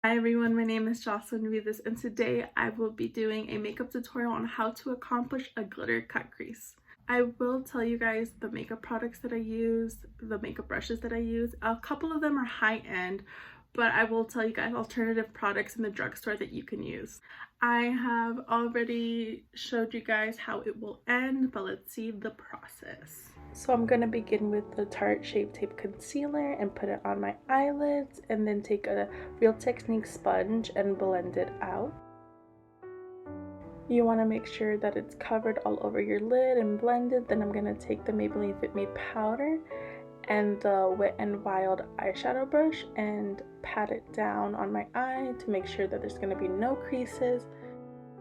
Hi everyone, my name is Jocelyne Videz and today I will be doing a makeup tutorial on how to accomplish a glitter cut crease. I will tell you guys the makeup products that I use, the makeup brushes that I use. A couple of them are high-end, but I will tell you guys alternative products in the drugstore that you can use. I have already showed you guys how it will end, but let's see the process. So I'm going to begin with the Tarte Shape Tape concealer and put it on my eyelids, and then take a Real Technique sponge and blend it out. You want to make sure that it's covered all over your lid and blended. Then I'm going to take the Maybelline Fit powder and the Wet n Wild eyeshadow brush and pat it down on my eye to make sure that there's going to be no creases.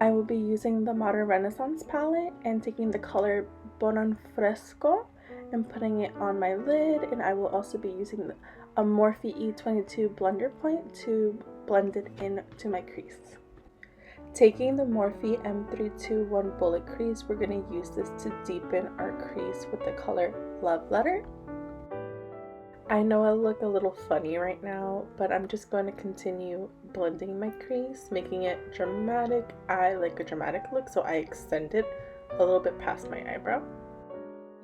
I will be using the Modern Renaissance palette and taking the color Bonan Fresco and putting it on my lid, and I will also be using a Morphe E22 blender point to blend it into my crease. Taking the Morphe M321 bullet crease, we're going to use this to deepen our crease with the color Love Letter. I know I look a little funny right now, but I'm just going to continue blending my crease, making it dramatic. I like a dramatic look, so I extend it a little bit past my eyebrow.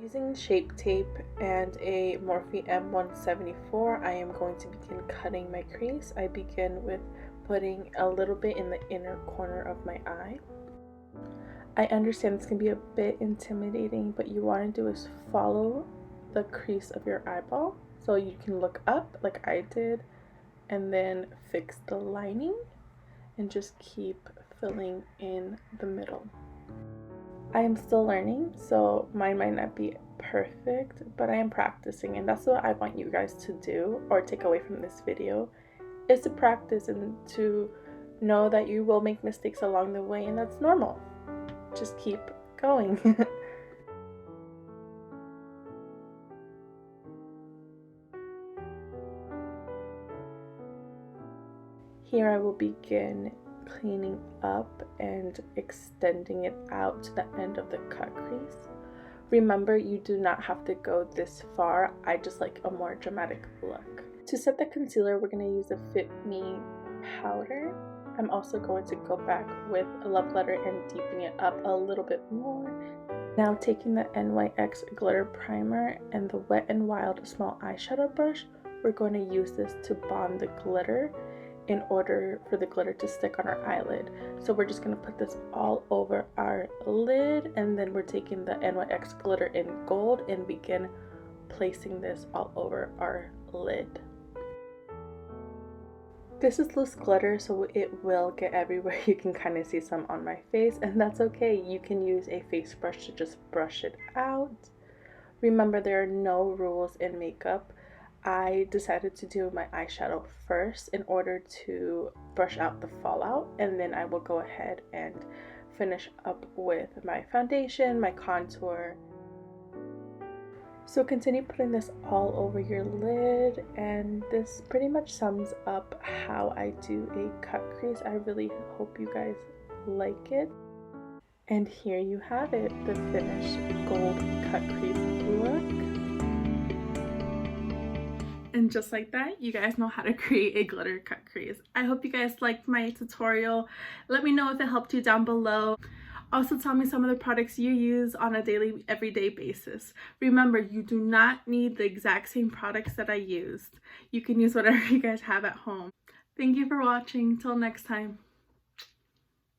Using Shape Tape and a Morphe M174, I am going to begin cutting my crease. I begin with putting a little bit in the inner corner of my eye. I understand this can be a bit intimidating, but you want to do is follow the crease of your eyeball. So you can look up like I did and then fix the lining and just keep filling in the middle. I am still learning, so mine might not be perfect, but I am practicing, and that's what I want you guys to do or take away from this video, is to practice and to know that you will make mistakes along the way, and that's normal. Just keep going. Here I will begin cleaning up and extending it out to the end of the cut crease. Remember, you do not have to go this far. I just like a more dramatic look. To set the concealer, we're going to use a Fit Me powder. I'm also going to go back with a Love Letter and deepen it up a little bit more. Now taking the NYX glitter primer and the Wet n Wild small eyeshadow brush, we're going to use this to bond the glitter in order for the glitter to stick on our eyelid. So we're just going to put this all over our lid, and then we're taking the NYX glitter in gold and begin placing this all over our lid. This is loose glitter, so it will get everywhere. You can kind of see some on my face, and that's okay. You can use a face brush to just brush it out. Remember, there are no rules in makeup. I decided to do my eyeshadow first in order to brush out the fallout, and then I will go ahead and finish up with my foundation, my contour. So continue putting this all over your lid, and this pretty much sums up how I do a cut crease. I really hope you guys like it. And here you have it, the finished gold cut crease look. And just like that, you guys know how to create a glitter cut crease. I hope you guys liked my tutorial. Let me know if it helped you down below. Also tell me some of the products you use on a daily, everyday basis. Remember, you do not need the exact same products that I used. You can use whatever you guys have at home. Thank you for watching. Till next time.